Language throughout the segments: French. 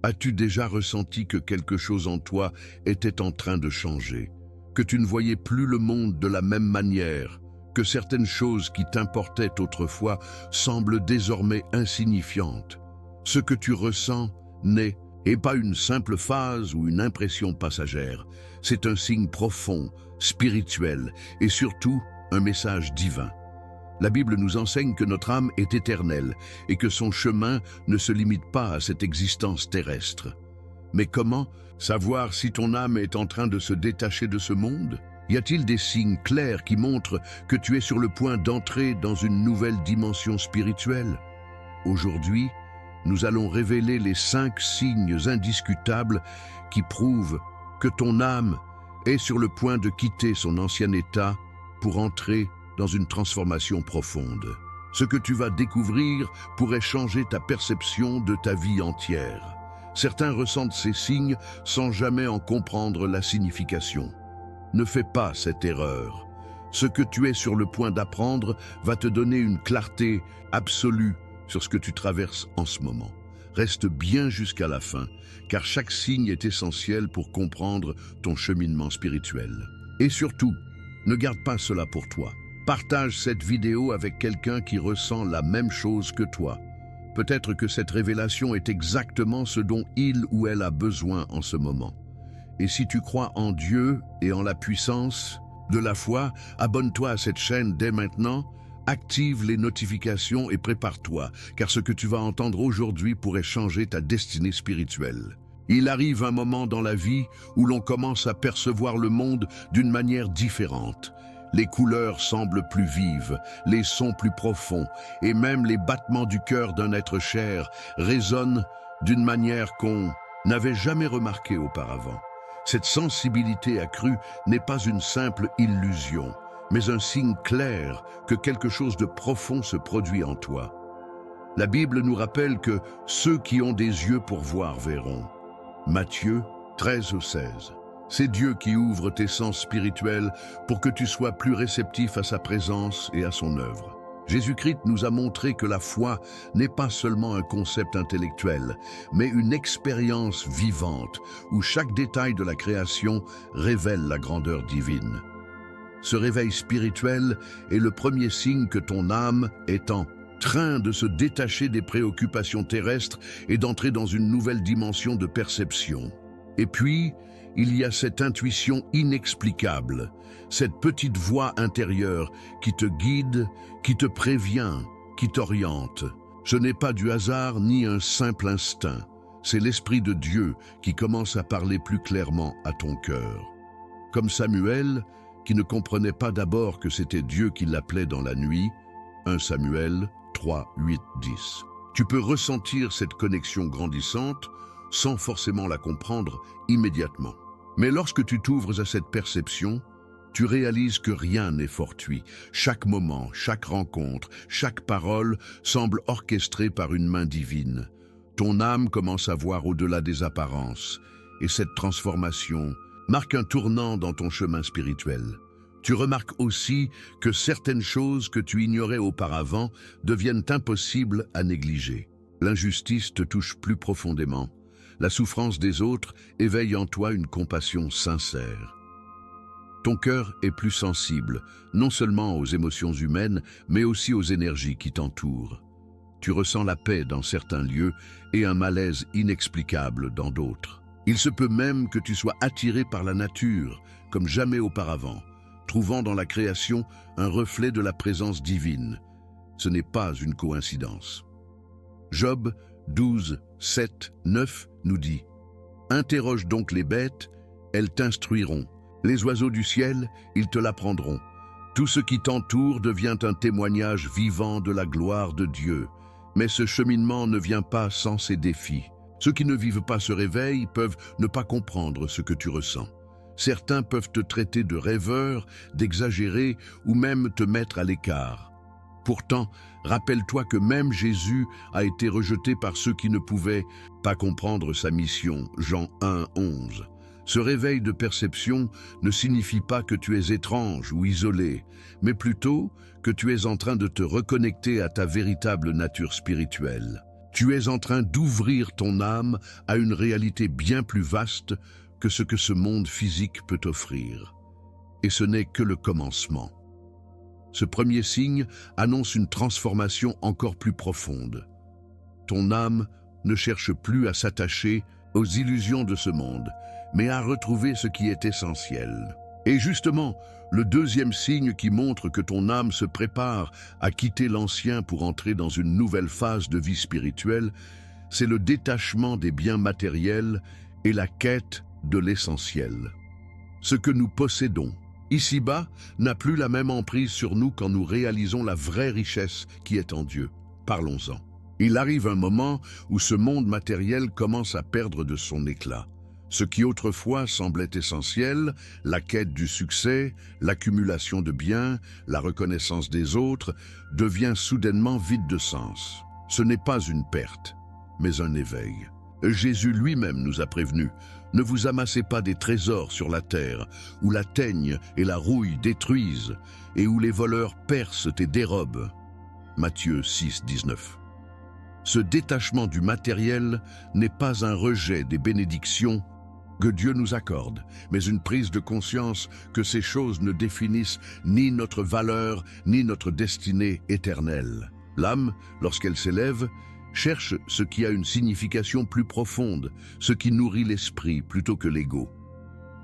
As-tu déjà ressenti que quelque chose en toi était en train de changer, que tu ne voyais plus le monde de la même manière, que certaines choses qui t'importaient autrefois semblent désormais insignifiantes? Ce que tu ressens n'est pas une simple phase ou une impression passagère, c'est un signe profond, spirituel et surtout un message divin. La Bible nous enseigne que notre âme est éternelle et que son chemin ne se limite pas à cette existence terrestre. Mais comment savoir si ton âme est en train de se détacher de ce monde? Y a-t-il des signes clairs qui montrent que tu es sur le point d'entrer dans une nouvelle dimension spirituelle? Aujourd'hui, nous allons révéler les 5 signes indiscutables qui prouvent que ton âme est sur le point de quitter son ancien état pour entrer dans une transformation profonde. Ce que tu vas découvrir pourrait changer ta perception de ta vie entière. Certains ressentent ces signes sans jamais en comprendre la signification. Ne fais pas cette erreur. Ce que tu es sur le point d'apprendre va te donner une clarté absolue sur ce que tu traverses en ce moment. Reste bien jusqu'à la fin, car chaque signe est essentiel pour comprendre ton cheminement spirituel. Et surtout, ne garde pas cela pour toi. Partage cette vidéo avec quelqu'un qui ressent la même chose que toi. Peut-être que cette révélation est exactement ce dont il ou elle a besoin en ce moment. Et si tu crois en Dieu et en la puissance de la foi, abonne-toi à cette chaîne dès maintenant, active les notifications et prépare-toi, car ce que tu vas entendre aujourd'hui pourrait changer ta destinée spirituelle. Il arrive un moment dans la vie où l'on commence à percevoir le monde d'une manière différente. Les couleurs semblent plus vives, les sons plus profonds, et même les battements du cœur d'un être cher résonnent d'une manière qu'on n'avait jamais remarquée auparavant. Cette sensibilité accrue n'est pas une simple illusion, mais un signe clair que quelque chose de profond se produit en toi. La Bible nous rappelle que ceux qui ont des yeux pour voir verront. Matthieu 13:16. C'est Dieu qui ouvre tes sens spirituels pour que tu sois plus réceptif à sa présence et à son œuvre. Jésus-Christ nous a montré que la foi n'est pas seulement un concept intellectuel, mais une expérience vivante où chaque détail de la création révèle la grandeur divine. Ce réveil spirituel est le premier signe que ton âme est en train de se détacher des préoccupations terrestres et d'entrer dans une nouvelle dimension de perception. Et puis, il y a cette intuition inexplicable, cette petite voix intérieure qui te guide, qui te prévient, qui t'oriente. Ce n'est pas du hasard ni un simple instinct, c'est l'Esprit de Dieu qui commence à parler plus clairement à ton cœur. Comme Samuel, qui ne comprenait pas d'abord que c'était Dieu qui l'appelait dans la nuit, 1 Samuel 3, 8, 10. Tu peux ressentir cette connexion grandissante sans forcément la comprendre immédiatement. Mais lorsque tu t'ouvres à cette perception, tu réalises que rien n'est fortuit. Chaque moment, chaque rencontre, chaque parole semble orchestrée par une main divine. Ton âme commence à voir au-delà des apparences, et cette transformation marque un tournant dans ton chemin spirituel. Tu remarques aussi que certaines choses que tu ignorais auparavant deviennent impossibles à négliger. L'injustice te touche plus profondément. La souffrance des autres éveille en toi une compassion sincère. Ton cœur est plus sensible, non seulement aux émotions humaines, mais aussi aux énergies qui t'entourent. Tu ressens la paix dans certains lieux et un malaise inexplicable dans d'autres. Il se peut même que tu sois attiré par la nature, comme jamais auparavant, trouvant dans la création un reflet de la présence divine. Ce n'est pas une coïncidence. Job 12, 7, 9 nous dit « Interroge donc les bêtes, elles t'instruiront. Les oiseaux du ciel, ils te l'apprendront. Tout ce qui t'entoure devient un témoignage vivant de la gloire de Dieu. Mais ce cheminement ne vient pas sans ses défis. Ceux qui ne vivent pas ce réveil peuvent ne pas comprendre ce que tu ressens. Certains peuvent te traiter de rêveur, d'exagéré ou même te mettre à l'écart. Pourtant, rappelle-toi que même Jésus a été rejeté par ceux qui ne pouvaient pas comprendre sa mission. Jean 1, 11. Ce réveil de perception ne signifie pas que tu es étrange ou isolé, mais plutôt que tu es en train de te reconnecter à ta véritable nature spirituelle. Tu es en train d'ouvrir ton âme à une réalité bien plus vaste que ce que ce monde physique peut offrir. Et ce n'est que le commencement. Ce premier signe annonce une transformation encore plus profonde. Ton âme ne cherche plus à s'attacher aux illusions de ce monde, mais à retrouver ce qui est essentiel. Et justement, le deuxième signe qui montre que ton âme se prépare à quitter l'ancien pour entrer dans une nouvelle phase de vie spirituelle, c'est le détachement des biens matériels et la quête de l'essentiel. Ce que nous possédons, ici-bas, n'a plus la même emprise sur nous quand nous réalisons la vraie richesse qui est en Dieu. Parlons-en. Il arrive un moment où ce monde matériel commence à perdre de son éclat. Ce qui autrefois semblait essentiel, la quête du succès, l'accumulation de biens, la reconnaissance des autres, devient soudainement vide de sens. Ce n'est pas une perte, mais un éveil. Jésus lui-même nous a prévenus. Ne vous amassez pas des trésors sur la terre, où la teigne et la rouille détruisent, et où les voleurs percent et dérobent. Matthieu 6, 19. Ce détachement du matériel n'est pas un rejet des bénédictions que Dieu nous accorde, mais une prise de conscience que ces choses ne définissent ni notre valeur, ni notre destinée éternelle. L'âme, lorsqu'elle s'élève, cherche ce qui a une signification plus profonde, ce qui nourrit l'esprit plutôt que l'ego.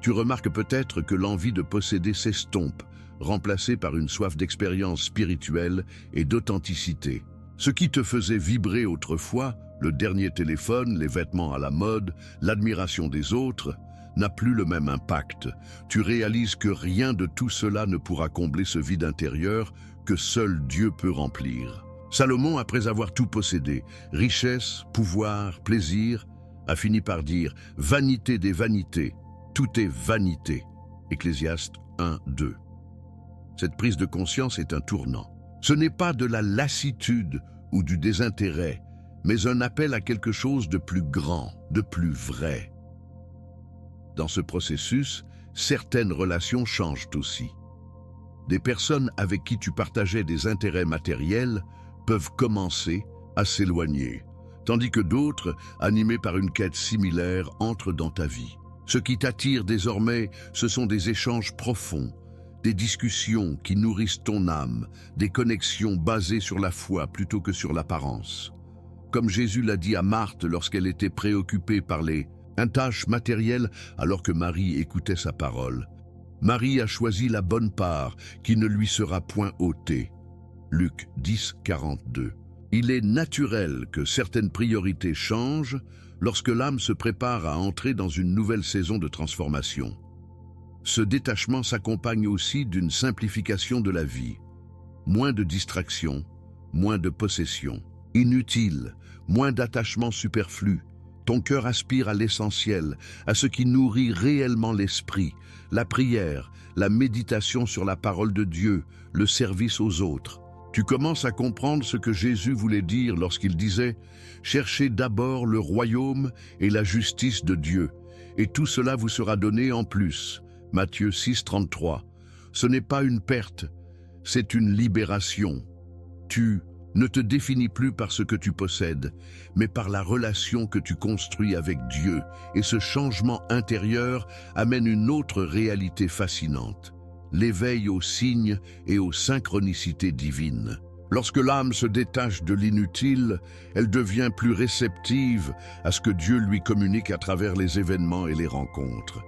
Tu remarques peut-être que l'envie de posséder s'estompe, remplacée par une soif d'expérience spirituelle et d'authenticité. Ce qui te faisait vibrer autrefois, le dernier téléphone, les vêtements à la mode, l'admiration des autres, n'a plus le même impact. Tu réalises que rien de tout cela ne pourra combler ce vide intérieur que seul Dieu peut remplir. Salomon, après avoir tout possédé, richesse, pouvoir, plaisir, a fini par dire « Vanité des vanités, tout est vanité ». Ecclésiaste 1, 2. Cette prise de conscience est un tournant. Ce n'est pas de la lassitude ou du désintérêt, mais un appel à quelque chose de plus grand, de plus vrai. Dans ce processus, certaines relations changent aussi. Des personnes avec qui tu partageais des intérêts matériels peuvent commencer à s'éloigner, tandis que d'autres, animés par une quête similaire, entrent dans ta vie. Ce qui t'attire désormais, ce sont des échanges profonds, des discussions qui nourrissent ton âme, des connexions basées sur la foi plutôt que sur l'apparence. Comme Jésus l'a dit à Marthe lorsqu'elle était préoccupée par les tâches matérielles alors que Marie écoutait sa parole. Marie a choisi la bonne part qui ne lui sera point ôtée. Luc 10, 42. Il est naturel que certaines priorités changent lorsque l'âme se prépare à entrer dans une nouvelle saison de transformation. Ce détachement s'accompagne aussi d'une simplification de la vie. Moins de distractions, moins de possessions. Inutile, moins d'attachements superflus. Ton cœur aspire à l'essentiel, à ce qui nourrit réellement l'esprit, la prière, la méditation sur la parole de Dieu, le service aux autres. Tu commences à comprendre ce que Jésus voulait dire lorsqu'il disait « Cherchez d'abord le royaume et la justice de Dieu, et tout cela vous sera donné en plus. » Matthieu 6, 33. Ce n'est pas une perte, c'est une libération. Tu ne te définis plus par ce que tu possèdes, mais par la relation que tu construis avec Dieu, et ce changement intérieur amène une autre réalité fascinante, l'éveil aux signes et aux synchronicités divines. Lorsque l'âme se détache de l'inutile, elle devient plus réceptive à ce que Dieu lui communique à travers les événements et les rencontres.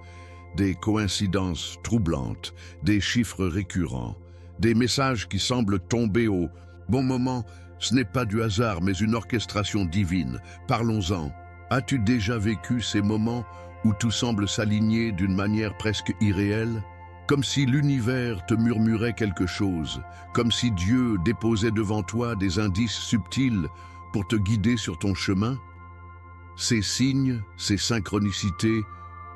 Des coïncidences troublantes, des chiffres récurrents, des messages qui semblent tomber au bon moment, ce n'est pas du hasard mais une orchestration divine. Parlons-en. As-tu déjà vécu ces moments où tout semble s'aligner d'une manière presque irréelle? Comme si l'univers te murmurait quelque chose, comme si Dieu déposait devant toi des indices subtils pour te guider sur ton chemin? Ces signes, ces synchronicités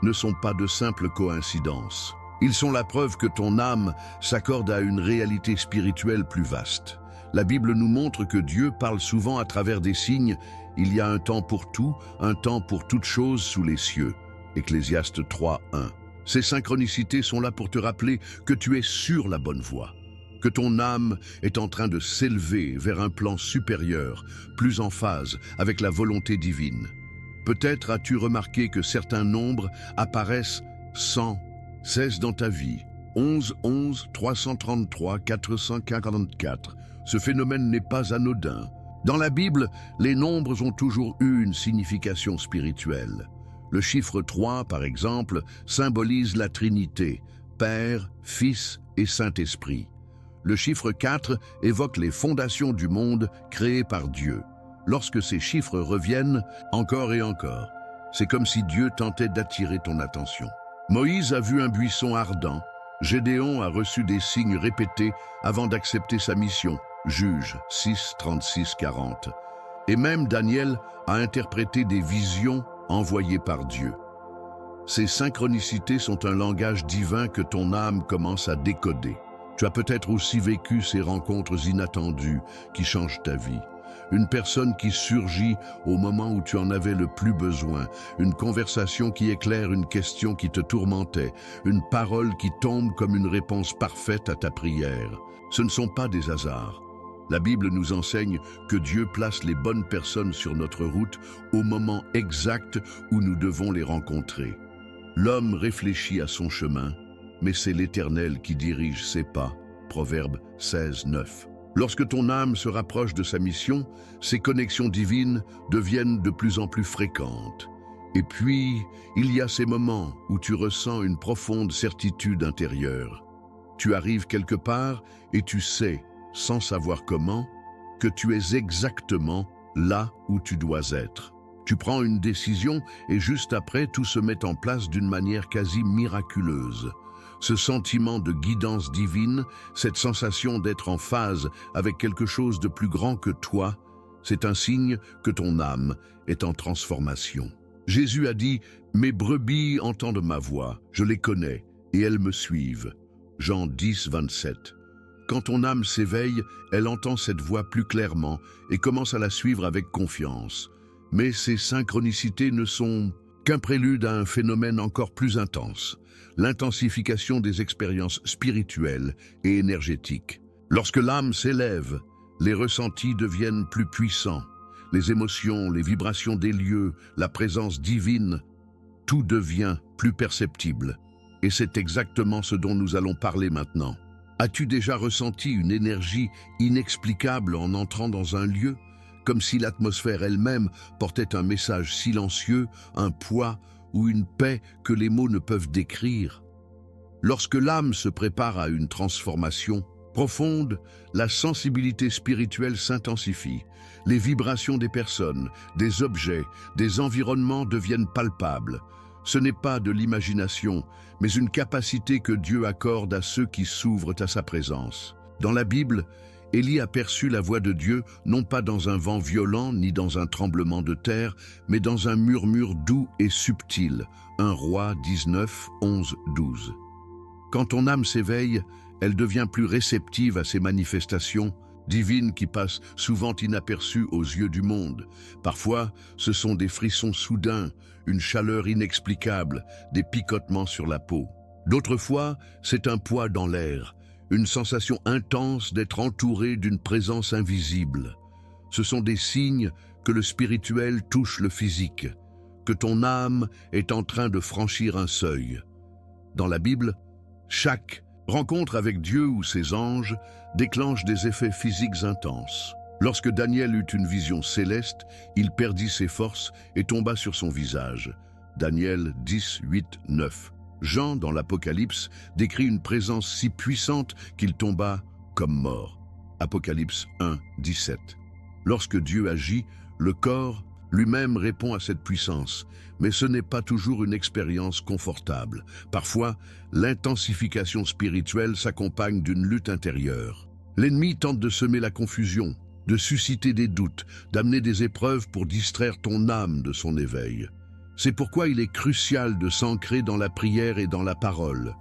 ne sont pas de simples coïncidences. Ils sont la preuve que ton âme s'accorde à une réalité spirituelle plus vaste. La Bible nous montre que Dieu parle souvent à travers des signes. Il y a un temps pour tout, un temps pour toute chose sous les cieux. Ecclésiaste 3, 1. Ces synchronicités sont là pour te rappeler que tu es sur la bonne voie. que ton âme est en train de s'élever vers un plan supérieur, plus en phase avec la volonté divine. Peut-être as-tu remarqué que certains nombres apparaissent 100, 16 dans ta vie, 11, 11, 333, 444. Ce phénomène n'est pas anodin. Dans la Bible, les nombres ont toujours eu une signification spirituelle. Le chiffre 3, par exemple, symbolise la Trinité, Père, Fils et Saint-Esprit. Le chiffre 4 évoque les fondations du monde créées par Dieu. Lorsque ces chiffres reviennent, encore et encore, c'est comme si Dieu tentait d'attirer ton attention. Moïse a vu un buisson ardent. Gédéon a reçu des signes répétés avant d'accepter sa mission. Juges 6, 36, 40. Et même Daniel a interprété des visions envoyées par Dieu. Ces synchronicités sont un langage divin que ton âme commence à décoder. Tu as peut-être aussi vécu ces rencontres inattendues qui changent ta vie. Une personne qui surgit au moment où tu en avais le plus besoin, une conversation qui éclaire une question qui te tourmentait, une parole qui tombe comme une réponse parfaite à ta prière. Ce ne sont pas des hasards. La Bible nous enseigne que Dieu place les bonnes personnes sur notre route au moment exact où nous devons les rencontrer. L'homme réfléchit à son chemin, mais c'est l'Éternel qui dirige ses pas. Proverbe 16, 9. Lorsque ton âme se rapproche de sa mission, ces connexions divines deviennent de plus en plus fréquentes. Et puis, il y a ces moments où tu ressens une profonde certitude intérieure. Tu arrives quelque part et tu sais, sans savoir comment, que tu es exactement là où tu dois être. Tu prends une décision et juste après, tout se met en place d'une manière quasi miraculeuse. Ce sentiment de guidance divine, cette sensation d'être en phase avec quelque chose de plus grand que toi, c'est un signe que ton âme est en transformation. Jésus a dit « Mes brebis entendent ma voix, je les connais, et elles me suivent. » Jean 10, 27. Quand ton âme s'éveille, elle entend cette voix plus clairement et commence à la suivre avec confiance. Mais ces synchronicités ne sont qu'un prélude à un phénomène encore plus intense, l'intensification des expériences spirituelles et énergétiques. Lorsque l'âme s'élève, les ressentis deviennent plus puissants. Les émotions, les vibrations des lieux, la présence divine, tout devient plus perceptible. Et c'est exactement ce dont nous allons parler maintenant. As-tu déjà ressenti une énergie inexplicable en entrant dans un lieu, comme si l'atmosphère elle-même portait un message silencieux, un poids ou une paix que les mots ne peuvent décrire? Lorsque l'âme se prépare à une transformation profonde, la sensibilité spirituelle s'intensifie. Les vibrations des personnes, des objets, des environnements deviennent palpables. Ce n'est pas de l'imagination, mais une capacité que Dieu accorde à ceux qui s'ouvrent à sa présence. Dans la Bible, Élie aperçut la voix de Dieu non pas dans un vent violent ni dans un tremblement de terre, mais dans un murmure doux et subtil. 1 Roi 19, 11, 12. Quand ton âme s'éveille, elle devient plus réceptive à ces manifestations divines qui passent souvent inaperçues aux yeux du monde. Parfois, ce sont des frissons soudains, une chaleur inexplicable, des picotements sur la peau. D'autres fois, c'est un poids dans l'air, une sensation intense d'être entouré d'une présence invisible. Ce sont des signes que le spirituel touche le physique, que ton âme est en train de franchir un seuil. Dans la Bible, chaque rencontre avec Dieu ou ses anges déclenche des effets physiques intenses. Lorsque Daniel eut une vision céleste, il perdit ses forces et tomba sur son visage. Daniel 10, 8, 9. Jean, dans l'Apocalypse, décrit une présence si puissante qu'il tomba comme mort. Apocalypse 1, 17. Lorsque Dieu agit, le corps lui-même répond à cette puissance, mais ce n'est pas toujours une expérience confortable. Parfois, l'intensification spirituelle s'accompagne d'une lutte intérieure. L'ennemi tente de semer la confusion, de susciter des doutes, d'amener des épreuves pour distraire ton âme de son éveil. C'est pourquoi il est crucial de s'ancrer dans la prière et dans la parole.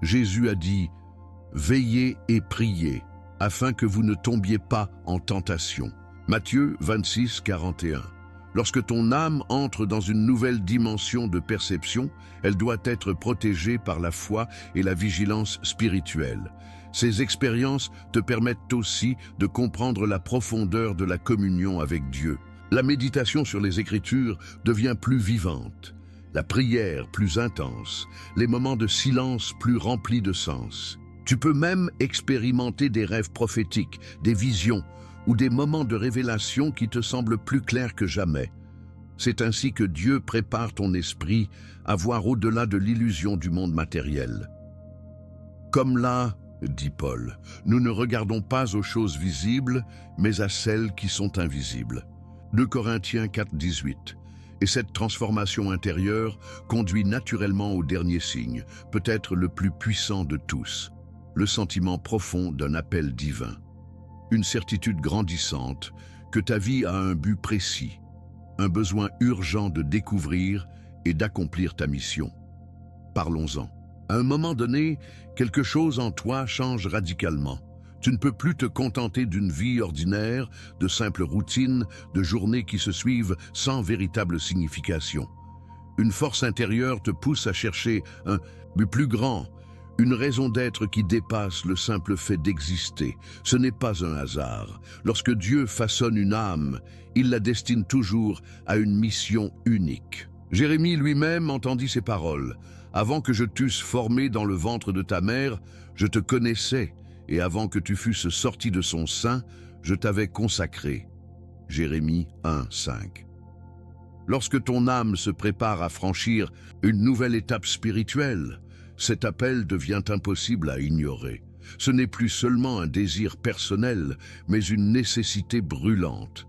Jésus a dit « Veillez et priez, afin que vous ne tombiez pas en tentation ». Matthieu 26, 41. Lorsque ton âme entre dans une nouvelle dimension de perception, elle doit être protégée par la foi et la vigilance spirituelle. Ces expériences te permettent aussi de comprendre la profondeur de la communion avec Dieu. La méditation sur les Écritures devient plus vivante, la prière plus intense, les moments de silence plus remplis de sens. Tu peux même expérimenter des rêves prophétiques, des visions ou des moments de révélation qui te semblent plus clairs que jamais. C'est ainsi que Dieu prépare ton esprit à voir au-delà de l'illusion du monde matériel. Comme là, dit Paul, nous ne regardons pas aux choses visibles, mais à celles qui sont invisibles. 2 Corinthiens 4, 18. Et cette transformation intérieure conduit naturellement au dernier signe, peut-être le plus puissant de tous, le sentiment profond d'un appel divin. Une certitude grandissante que ta vie a un but précis, un besoin urgent de découvrir et d'accomplir ta mission. Parlons-en. À un moment donné, quelque chose en toi change radicalement. Tu ne peux plus te contenter d'une vie ordinaire, de simples routines, de journées qui se suivent sans véritable signification. Une force intérieure te pousse à chercher un but plus grand, une raison d'être qui dépasse le simple fait d'exister. Ce n'est pas un hasard. Lorsque Dieu façonne une âme, il la destine toujours à une mission unique. Jérémie lui-même entendit ces paroles. « Avant que je t'eusse formé dans le ventre de ta mère, je te connaissais, et avant que tu fusses sorti de son sein, je t'avais consacré. » Jérémie 1, 5. Lorsque ton âme se prépare à franchir une nouvelle étape spirituelle, cet appel devient impossible à ignorer. Ce n'est plus seulement un désir personnel, mais une nécessité brûlante.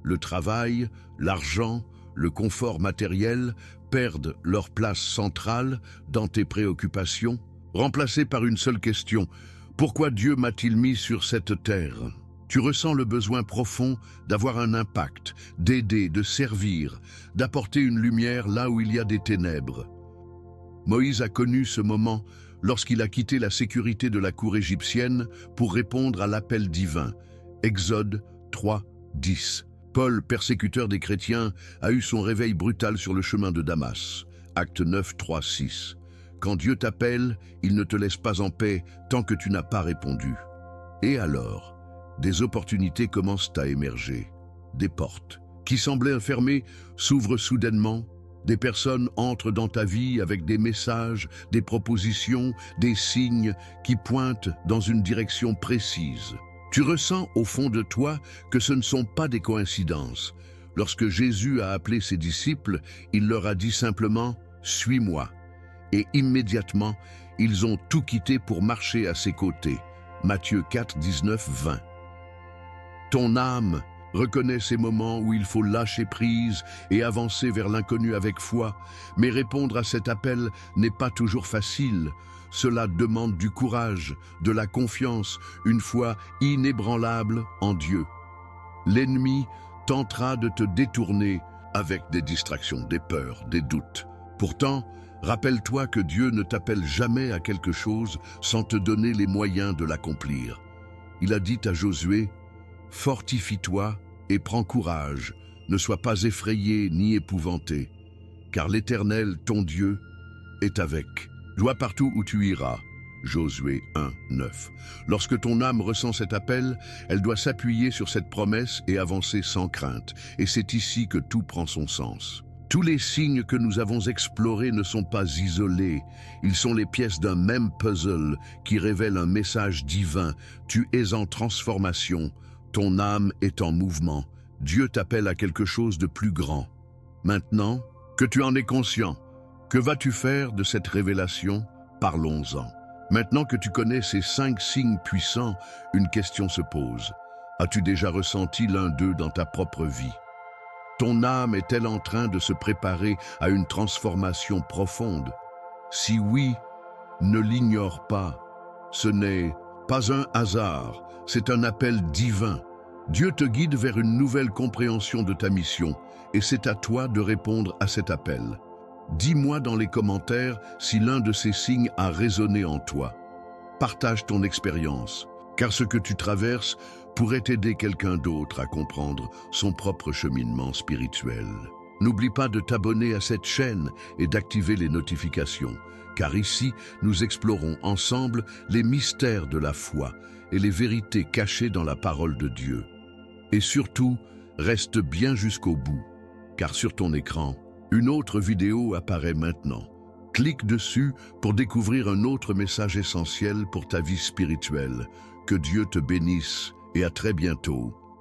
Le travail, l'argent, le confort matériel perdent leur place centrale dans tes préoccupations, remplacées par une seule question: pourquoi Dieu m'a-t-il mis sur cette terre? Tu ressens le besoin profond d'avoir un impact, d'aider, de servir, d'apporter une lumière là où il y a des ténèbres. Moïse a connu ce moment lorsqu'il a quitté la sécurité de la cour égyptienne pour répondre à l'appel divin. Exode 3, 10. Paul, persécuteur des chrétiens, a eu son réveil brutal sur le chemin de Damas. Acte 9, 3, 6. Quand Dieu t'appelle, il ne te laisse pas en paix tant que tu n'as pas répondu. Et alors, des opportunités commencent à émerger. Des portes qui semblaient fermées s'ouvrent soudainement. Des personnes entrent dans ta vie avec des messages, des propositions, des signes qui pointent dans une direction précise. Tu ressens au fond de toi que ce ne sont pas des coïncidences. Lorsque Jésus a appelé ses disciples, il leur a dit simplement « Suis-moi ». Et immédiatement, ils ont tout quitté pour marcher à ses côtés. Matthieu 4, 19, 20. Ton âme reconnaît ces moments où il faut lâcher prise et avancer vers l'inconnu avec foi, mais répondre à cet appel n'est pas toujours facile. Cela demande du courage, de la confiance, une foi inébranlable en Dieu. L'ennemi tentera de te détourner avec des distractions, des peurs, des doutes. Pourtant, rappelle-toi que Dieu ne t'appelle jamais à quelque chose sans te donner les moyens de l'accomplir. Il a dit à Josué: « Fortifie-toi et prends courage, ne sois pas effrayé ni épouvanté, car l'Éternel, ton Dieu, est avec toi partout où tu iras. » Josué 1, 9. Lorsque ton âme ressent cet appel, elle doit s'appuyer sur cette promesse et avancer sans crainte. Et c'est ici que tout prend son sens. Tous les signes que nous avons explorés ne sont pas isolés. Ils sont les pièces d'un même puzzle qui révèle un message divin. Tu es en transformation. Ton âme est en mouvement. Dieu t'appelle à quelque chose de plus grand. Maintenant que tu en es conscient, que vas-tu faire de cette révélation? Parlons-en. Maintenant que tu connais ces 5 signes puissants, une question se pose. As-tu déjà ressenti l'un d'eux dans ta propre vie? Ton âme est-elle en train de se préparer à une transformation profonde? Si oui, ne l'ignore pas. Ce n'est pas un hasard, c'est un appel divin. Dieu te guide vers une nouvelle compréhension de ta mission, et c'est à toi de répondre à cet appel. Dis-moi dans les commentaires si l'un de ces signes a résonné en toi. Partage ton expérience, car ce que tu traverses pourrait aider quelqu'un d'autre à comprendre son propre cheminement spirituel. N'oublie pas de t'abonner à cette chaîne et d'activer les notifications, car ici, nous explorons ensemble les mystères de la foi et les vérités cachées dans la parole de Dieu. Et surtout, reste bien jusqu'au bout, car sur ton écran, une autre vidéo apparaît maintenant. Clique dessus pour découvrir un autre message essentiel pour ta vie spirituelle. Que Dieu te bénisse et à très bientôt.